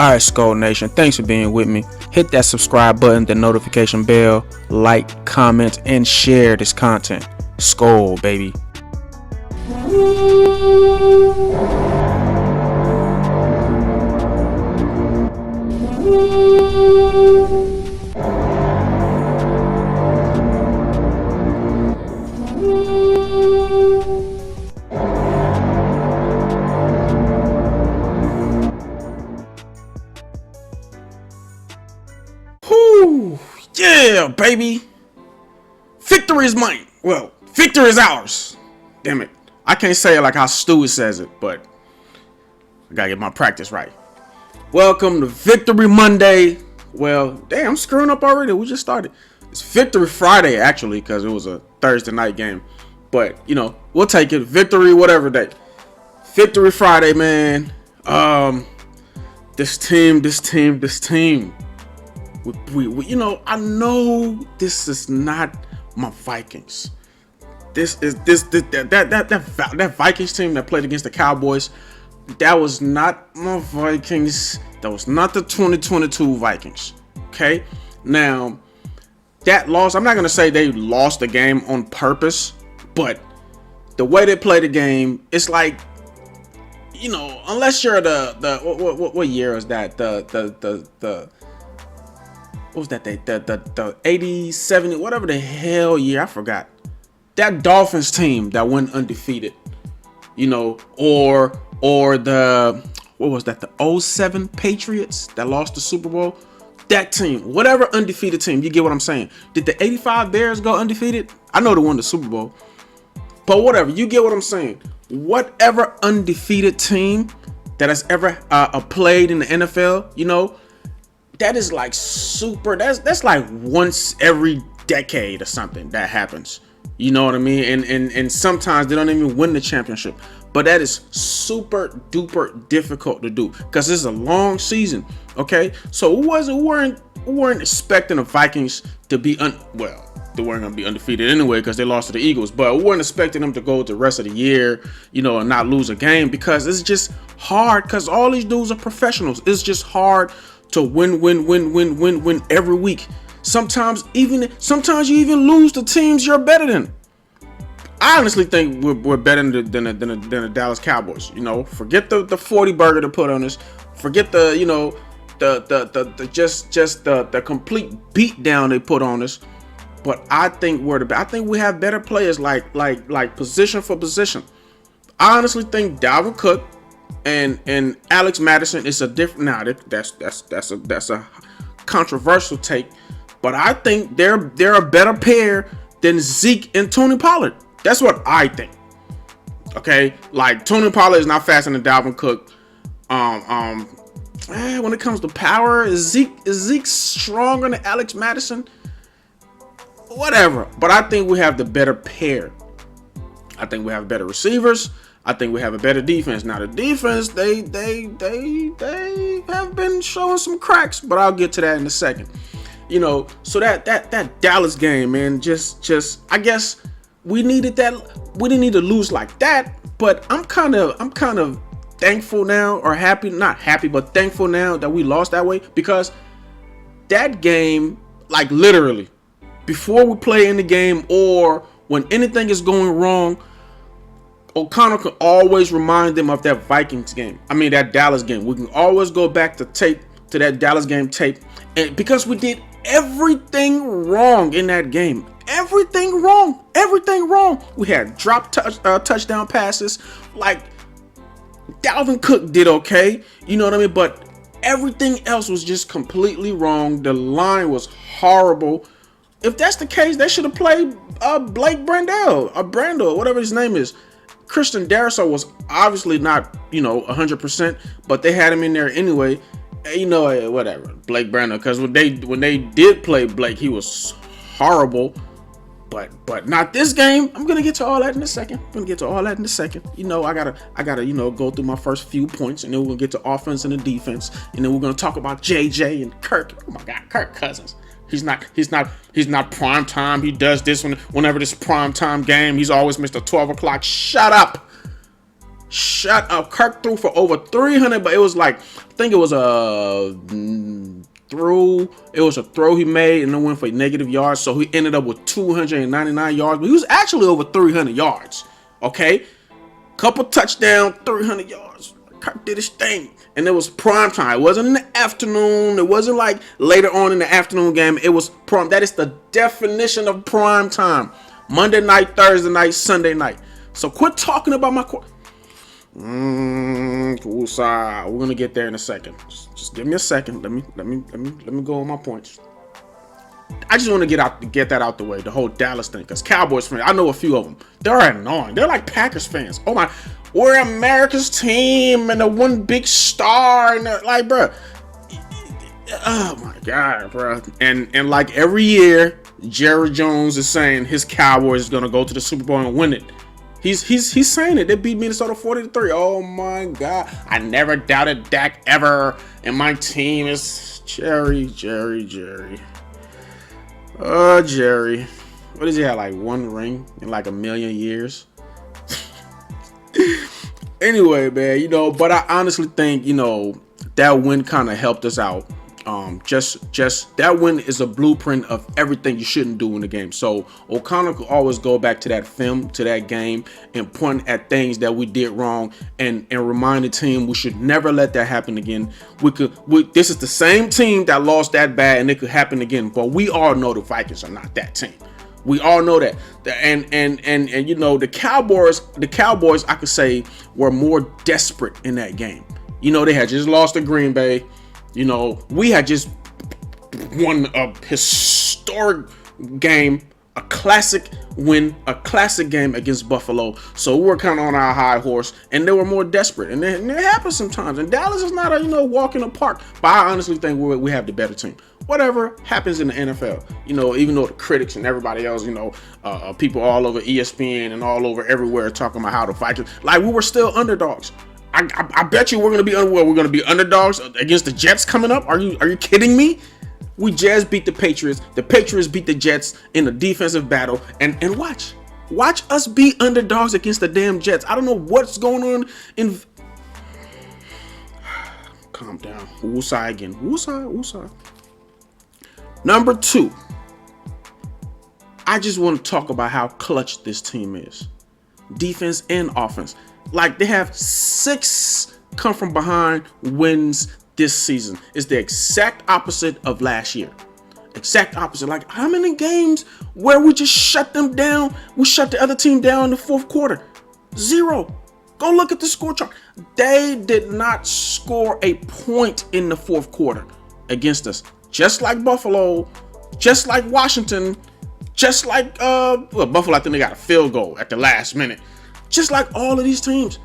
Alright, Skol Nation, thanks for being with me. Hit that subscribe button, the notification bell, like, comment, and share this content. Skol, baby. Whoo! Yeah, baby! Victory is mine! Well, victory is ours! Damn it. I can't say it like how Stewie says it, but I gotta get my practice right. Welcome to Victory Monday. Well, damn, I'm screwing up already. We just started. It's Victory Friday, actually, because it was a Thursday night game. But, you know, we'll take it. Victory, whatever day. Victory Friday, man. This team. We you know, I know this is not my Vikings. That Vikings team that played against the Cowboys, that was not my Vikings. That was not the 2022 Vikings. Okay? Now, that loss, I'm not going to say they lost the game on purpose, but the way they play the game, it's like, you know, unless you're what year is that? What was that? The 80, 70, whatever the hell year, I forgot. That Dolphins team that went undefeated, you know, or the, what was that? The 07 Patriots that lost the Super Bowl. That team, whatever undefeated team, you get what I'm saying. Did the 85 Bears go undefeated? I know they won the Super Bowl, but whatever, you get what I'm saying. Whatever undefeated team that has ever played in the NFL, you know, that is like super. That's like once every decade or something that happens. You know what I mean? And sometimes they don't even win the championship. But that is super duper difficult to do because it's a long season. Okay, so we weren't expecting the Vikings to be well. They weren't gonna be undefeated anyway because they lost to the Eagles. But we weren't expecting them to go the rest of the year, you know, and not lose a game because it's just hard. Because all these dudes are professionals. It's just hard to win every week. Sometimes you even lose to teams you're better than. I honestly think we're better than the Dallas Cowboys. You know, forget the 40 burger to put on us. Forget the, you know, the complete beat down they put on us. But I think I think we have better players like position for position. I honestly think Dalvin Cook and Alex Madison is a different. Now that's a controversial take, but I think they're a better pair than Zeke and Tony Pollard. That's what I think. Okay, like Tony Pollard is not faster than Dalvin Cook. When it comes to power, is Zeke stronger than Alex Madison? Whatever, but I think we have the better pair. I think we have better receivers. I think we have a better defense. Now the defense, they have been showing some cracks, but I'll get to that in a second. You know, so that Dallas game, man, just I guess we needed that. We didn't need to lose like that, but I'm kind of thankful now, or happy, not happy, but thankful now that we lost that way, because that game, like literally, before we play in the game or when anything is going wrong, O'Connell can always remind them of that Vikings game. I mean, that Dallas game. We can always go back to that Dallas game tape. And because we did everything wrong in that game. Everything wrong. We had drop touchdown passes. Like, Dalvin Cook did okay. You know what I mean? But everything else was just completely wrong. The line was horrible. If that's the case, they should have played Blake Brandel, or Brandel, whatever his name is. Christian Darrisaw was obviously not, 100%, but they had him in there anyway. You know, whatever, Blake Brandel, because when they did play Blake, he was horrible. But not this game. I'm gonna get to all that in a second. You know, I gotta go through my first few points, and then we're gonna get to offense and the defense, and then we're gonna talk about JJ and Kirk. Oh my God, Kirk Cousins. He's not prime time. He does this whenever this prime time game. He's always missed a 12 o'clock. Shut up. Shut up. Kirk threw for over 300, but it was like, I think it was a throw. It was a throw he made and then went for negative yards. So he ended up with 299 yards, but he was actually over 300 yards. Okay. Couple touchdown, 300 yards. Kirk did his thing. And it was prime time. It wasn't in the afternoon. It wasn't like later on in the afternoon game. It was prime. That is the definition of prime time. Monday night, Thursday night, Sunday night. So quit talking about my Woosah. We're gonna get there in a second. Just give me a second. Let me go on my points. I just want to get that out the way. The whole Dallas thing, because Cowboys fans, I know a few of them. They're annoying. They're like Packers fans. Oh my, we're America's team and the one big star and like, bro. Oh my God, bro. And like every year, Jerry Jones is saying his Cowboys is gonna go to the Super Bowl and win it. He's saying it. They beat Minnesota 40-3. Oh my God. I never doubted Dak ever. And my team is Jerry. Oh, Jerry. What does he have? Like one ring in like a million years? Anyway, man, but I honestly think, that win kind of helped us out. Just that win is a blueprint of everything you shouldn't do in the game. So O'Connell could always go back to that film, to that game, and point at things that we did wrong and remind the team we should never let that happen again. This is the same team that lost that bad, and it could happen again. But we all know the Vikings are not that team. We all know that. And the Cowboys, I could say, were more desperate in that game. They had just lost to Green Bay. We had just won a historic game, a classic win, a classic game against Buffalo. So we were kind of on our high horse, and they were more desperate. And it happens sometimes. And Dallas is not a walk in the park. But I honestly think we have the better team. Whatever happens in the NFL, even though the critics and everybody else, people all over ESPN and all over everywhere talking about how the Vikings, like, we were still underdogs. I bet you we're gonna be underdogs against the Jets coming up. Are you kidding me? We just beat the Patriots. The Patriots beat the Jets in a defensive battle, and watch us be underdogs against the damn Jets. I don't know what's going on in. Calm down. Woosah again. Woosah. Number 2. I just want to talk about how clutch this team is, defense and offense. Like, they have 6 come from behind wins this season. It's the exact opposite of last year. Exact opposite. Like, how many games where we just shut them down? We shut the other team down in the fourth quarter. 0. Go look at the score chart. They did not score a point in the fourth quarter against us. Just like Buffalo, just like Washington, just like Buffalo. I think they got a field goal at the last minute. Just like all of these teams,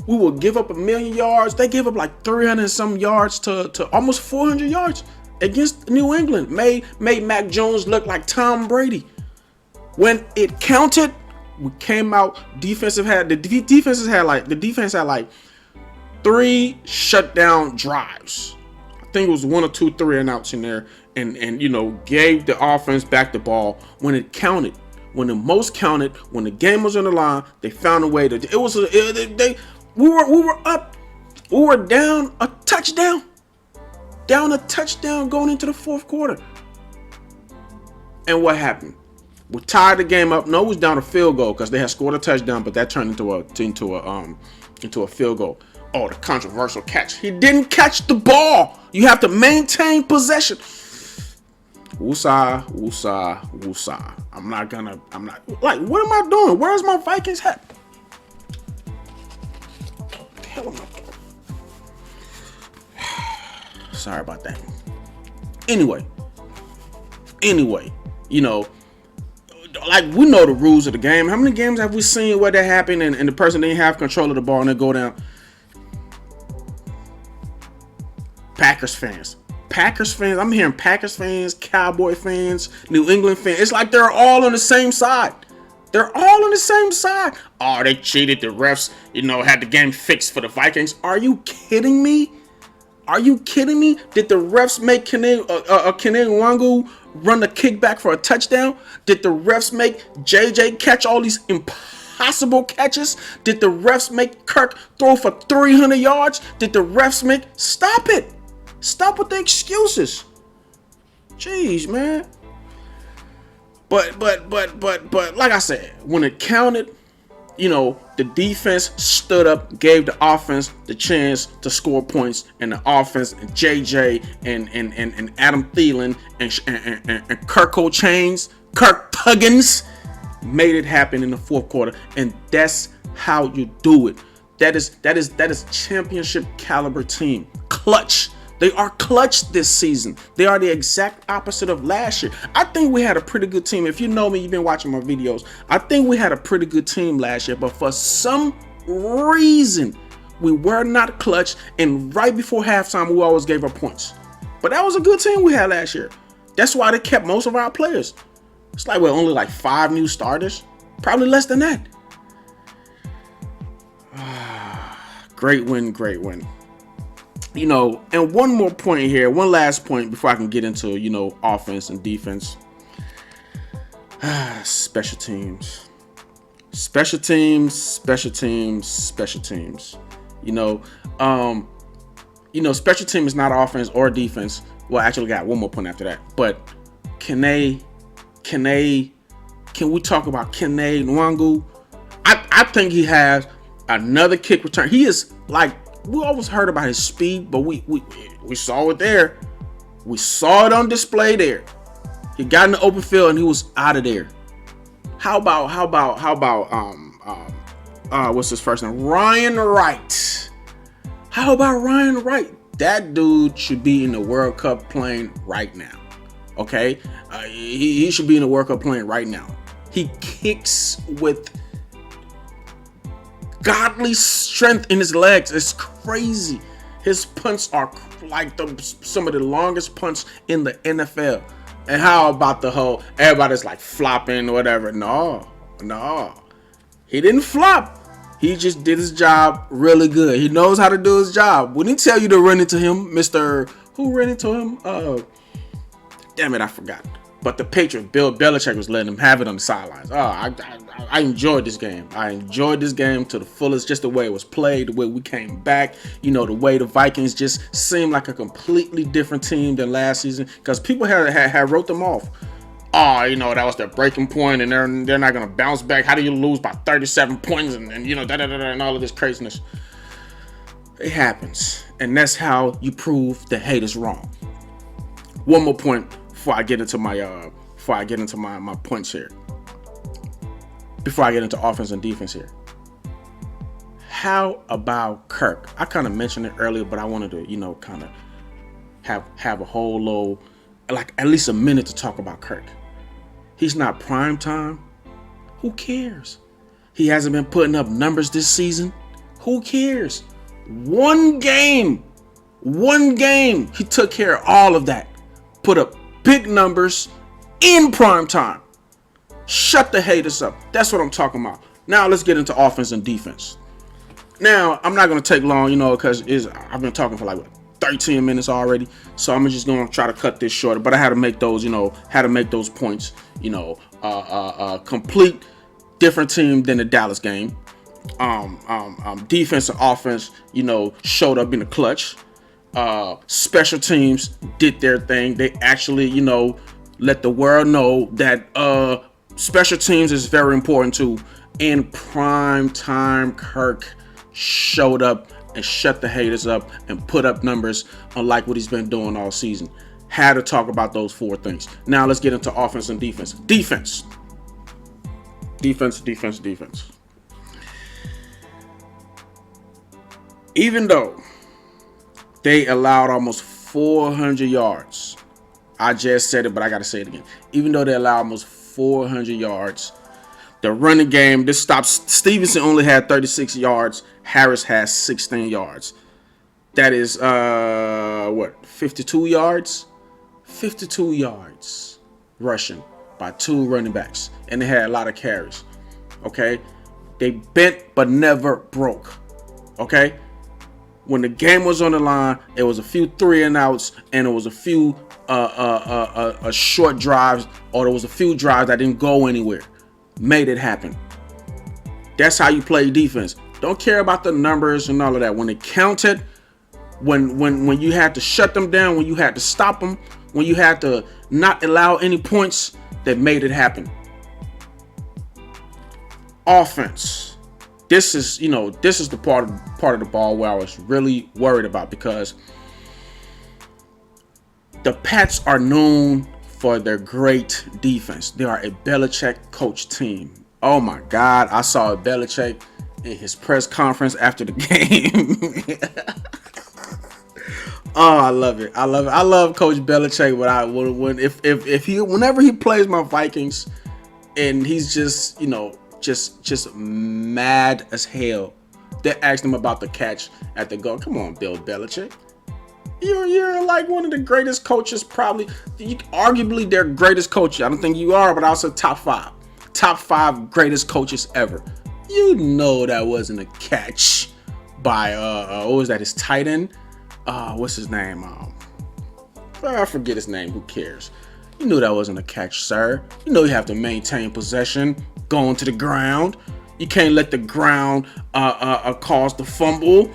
we will give up 1,000,000 yards. They gave up like 300 and some yards to almost 400 yards against New England. Made Mac Jones look like Tom Brady. When it counted, we came out. The defense had like 3 shutdown drives. I think it was 1 or 2 3 and outs in there, and gave the offense back the ball when it counted. When the most counted, when the game was on the line, they found a way to. We were up, we were down a touchdown going into the fourth quarter. And what happened? We tied the game up. No, it was down a field goal because they had scored a touchdown, but that turned into a field goal. Oh, the controversial catch! He didn't catch the ball. You have to maintain possession. Woosah. I'm not. Like, what am I doing? Where's my Vikings hat? What the hell am I doing? Sorry about that. Anyway, like, we know the rules of the game. How many games have we seen where that happened and the person didn't have control of the ball and they go down? Packers fans. I'm hearing Packers fans, Cowboy fans, New England fans. It's like they're all on the same side. Oh, they cheated. The refs, had the game fixed for the Vikings. Are you kidding me? Did the refs make Kene Nwangu run the kickback for a touchdown? Did the refs make JJ catch all these impossible catches? Did the refs make Kirk throw for 300 yards? Did the refs make... Stop it. Stop with the excuses. Jeez, man. But like I said, when it counted, the defense stood up, gave the offense the chance to score points, and the offense, and JJ and Adam Thielen and Kirk Tuggins made it happen in the fourth quarter, and that's how you do it. That is championship caliber team. Clutch. They are clutch this season. They are the exact opposite of last year. I think we had a pretty good team. If you know me, you've been watching my videos. I think we had a pretty good team last year, but for some reason, we were not clutch. And right before halftime, we always gave up points. But that was a good team we had last year. That's why they kept most of our players. It's like we're only like 5 new starters. Probably less than that. Great win, great win. And one more point here, one last point before I can get into, offense and defense. Special teams. Special teams. Special team is not offense or defense. Well, actually got one more point after that. But can we talk about Kene Nwangu? I think he has another kick return. He is like, we always heard about his speed, but we saw it there. We saw it on display there. He got in the open field and he was out of there. How about what's his first name? Ryan Wright. How about Ryan Wright? That dude should be in the World Cup playing right now. Okay? He should be in the World Cup playing right now. He kicks with godly strength in his legs. It's crazy. His punts are like some of the longest punts in the NFL. And how about the whole, everybody's like flopping or whatever? No. He didn't flop. He just did his job really good. He knows how to do his job. When he tell you to run into him, who ran into him? Damn it, I forgot. But the Patriot, Bill Belichick, was letting him have it on the sidelines. I enjoyed this game. I enjoyed this game to the fullest, just the way it was played, the way we came back, the way the Vikings just seemed like a completely different team than last season, because people had wrote them off. That was their breaking point, and they're not going to bounce back. How do you lose by 37 points and and all of this craziness? It happens, and that's how you prove the haters wrong. One more point before I get into my my points here. Before I get into offense and defense here. How about Kirk? I kind of mentioned it earlier, but I wanted to, kind of have a whole low, like at least a minute to talk about Kirk. He's not prime time. Who cares? He hasn't been putting up numbers this season. Who cares? One game, he took care of all of that. Put up big numbers in prime time. Shut the haters up. That's what I'm talking about. Now let's get into offense and defense. Now, I'm not going to take long, because I've been talking for like 13 minutes already. So I'm just going to try to cut this short. But I had to make those, points, complete different team than the Dallas game. Defense and offense, showed up in the clutch. Special teams did their thing. They actually, let the world know that special teams is very important too. In prime time, Kirk showed up and shut the haters up and put up numbers unlike what he's been doing all season. Had to talk about those 4 things. Now let's get into offense and defense. Defense. Even though they allowed almost 400 yards, I just said it, but I got to say it again. Even though they allowed almost 400 yards, the running game, this stops. Stevenson only had 36 yards. Harris has 16 yards. That is, 52 yards? 52 yards rushing by 2 running backs. And they had a lot of carries. Okay? They bent but never broke. Okay? When the game was on the line, it was a few 3 and outs, and it was a few short drives, or there was a few drives that didn't go anywhere. Made it happen. That's how you play defense. Don't care about the numbers and all of that. When it counted, when you had to shut them down, when you had to stop them, when you had to not allow any points, that made it happen. Offense. This is the part of the ball where I was really worried about, because the Pats are known for their great defense. They are a Belichick coach team. Oh my God, I saw Belichick in his press conference after the game. Oh, I love it. I love Coach Belichick. But whenever he plays my Vikings, and he's just mad as hell. They asked him about the catch at the goal. Come on, Bill Belichick. You're like one of the greatest coaches, probably. Arguably their greatest coach. I don't think you are, but also top five greatest coaches ever. You know that wasn't a catch by what was that? His tight end? What's his name? I forget his name. Who cares? You knew that wasn't a catch, sir. You know you have to maintain possession, going to the ground. You can't let the ground cause the fumble.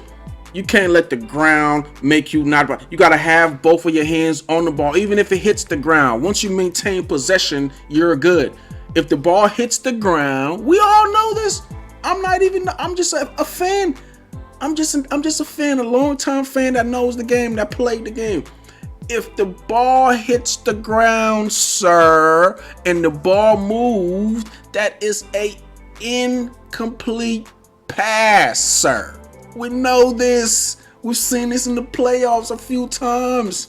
You can't let the ground make you not. You got to have both of your hands on the ball, even if it hits the ground. Once you maintain possession, you're good. If the ball hits the ground, we all know this. I'm just a fan. I'm just a fan, a long-time fan that knows the game, that played the game. If the ball hits the ground, sir, and the ball moves, that is a incomplete pass, sir. We know this. We've seen this in the playoffs a few times.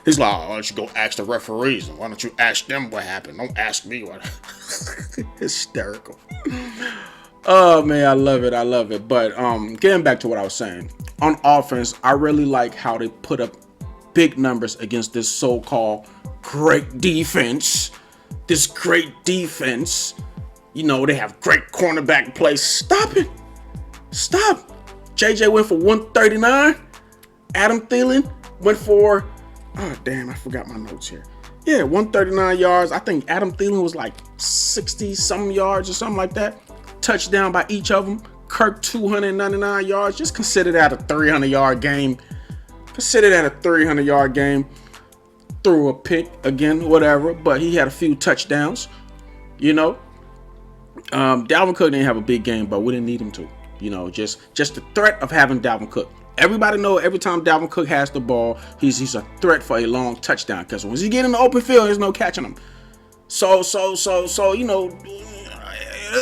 He's like, why don't you go ask the referees? Why don't you ask them what happened? Don't ask me what. Hysterical. Oh man, I love it. But getting back to what I was saying, on offense, I really like how they put up big numbers against this so-called great defense. This great defense. You know, they have great cornerback play. Stop it. Stop. JJ went for 139. Adam Thielen went for, oh damn, I forgot my notes here. Yeah, 139 yards. I think Adam Thielen was like 60-some yards or something like that. Touchdown by each of them. Kirk 299 yards. Just consider that a 300-yard game. Consider that a 300-yard game. Threw a pick again, whatever. But he had a few touchdowns. You know, Dalvin Cook didn't have a big game, but we didn't need him to. You know, just the threat of having Dalvin Cook. Everybody know every time Dalvin Cook has the ball, he's a threat for a long touchdown. Because once you get in the open field, there's no catching him. So you know,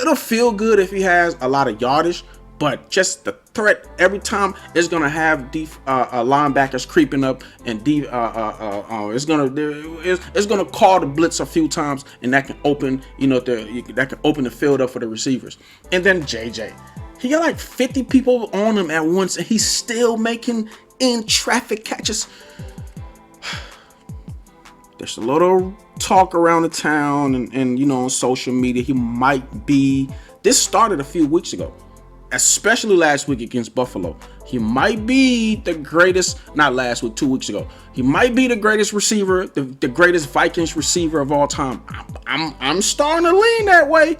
it'll feel good if he has a lot of yardage, but just the threat every time is gonna have linebackers creeping up, and it's gonna call the blitz a few times, and that can open the field up for the receivers. And then JJ, he got like 50 people on him at once, and he's still making in traffic catches. There's a little talk around the town and you know, on social media, he might be. This started a few weeks ago, especially last week against Buffalo. He might be the greatest, not last week, 2 weeks ago. He might be the greatest receiver, the greatest Vikings receiver of all time. I'm starting to lean that way.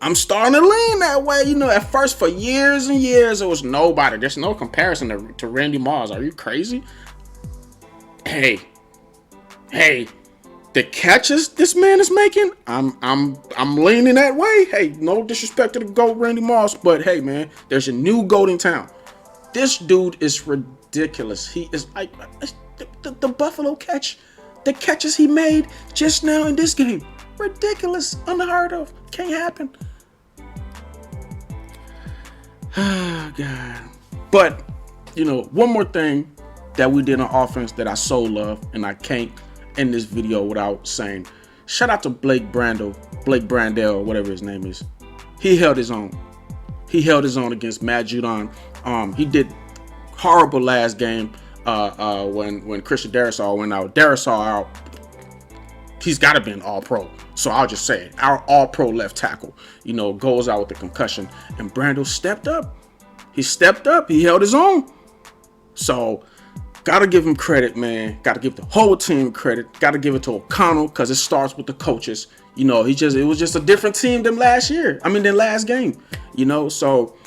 You know, at first, for years and years, it was nobody. There's no comparison to Randy Moss. Are you crazy? Hey, the catches this man is making, I'm leaning that way. Hey, no disrespect to the GOAT Randy Moss, but hey man, there's a new GOAT in town. This dude is ridiculous. He is like the Buffalo catch, the catches he made just now in this game. Ridiculous, unheard of, can't happen. Oh God. But you know, one more thing that we did on offense that I so love, and I can't end this video without saying, shout out to Blake Brandel, whatever his name is. He held his own. Against Matt Judon. He did horrible last game when Christian Darrisaw went out. He's got to be an all-pro. So I'll just say it. Our all-pro left tackle, you know, goes out with the concussion. And Brandel stepped up. He held his own. So Gotta give him credit, man. Gotta give the whole team credit. Gotta give it to O'Connell, because it starts with the coaches. You know, it was just a different team than last game. You know, so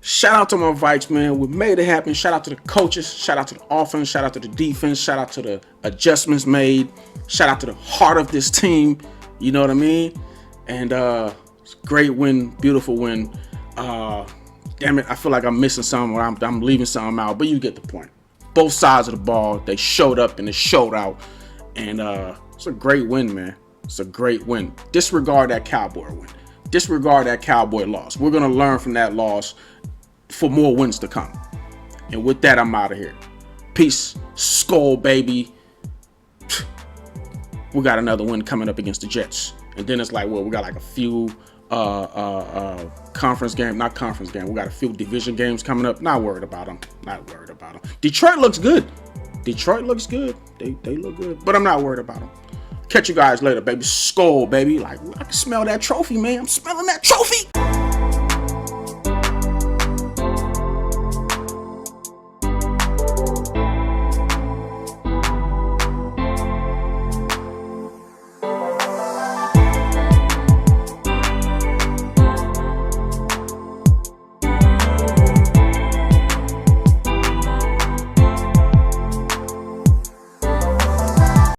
shout out to my Vikes, man. We made it happen. Shout out to the coaches. Shout out to the offense. Shout out to the defense. Shout out to the adjustments made. Shout out to the heart of this team. You know what I mean? And it's a great win, beautiful win. Damn it, I feel like I'm missing something, or I'm leaving something out, but you get the point. Both sides of the ball, they showed up and they showed out. And it's a great win, man. It's a great win. Disregard that Cowboy win. Disregard that Cowboy loss. We're going to learn from that loss for more wins to come. And with that, I'm out of here. Peace. Skol, baby. We got another win coming up against the Jets. And then it's like, well, we got like a few conference game, not conference game. We got a few division games coming up. Not worried about them. Not worried about them. Detroit looks good. Detroit looks good. They look good. But I'm not worried about them. Catch you guys later, baby. Skol, baby. Like, I can smell that trophy, man. I'm smelling that trophy.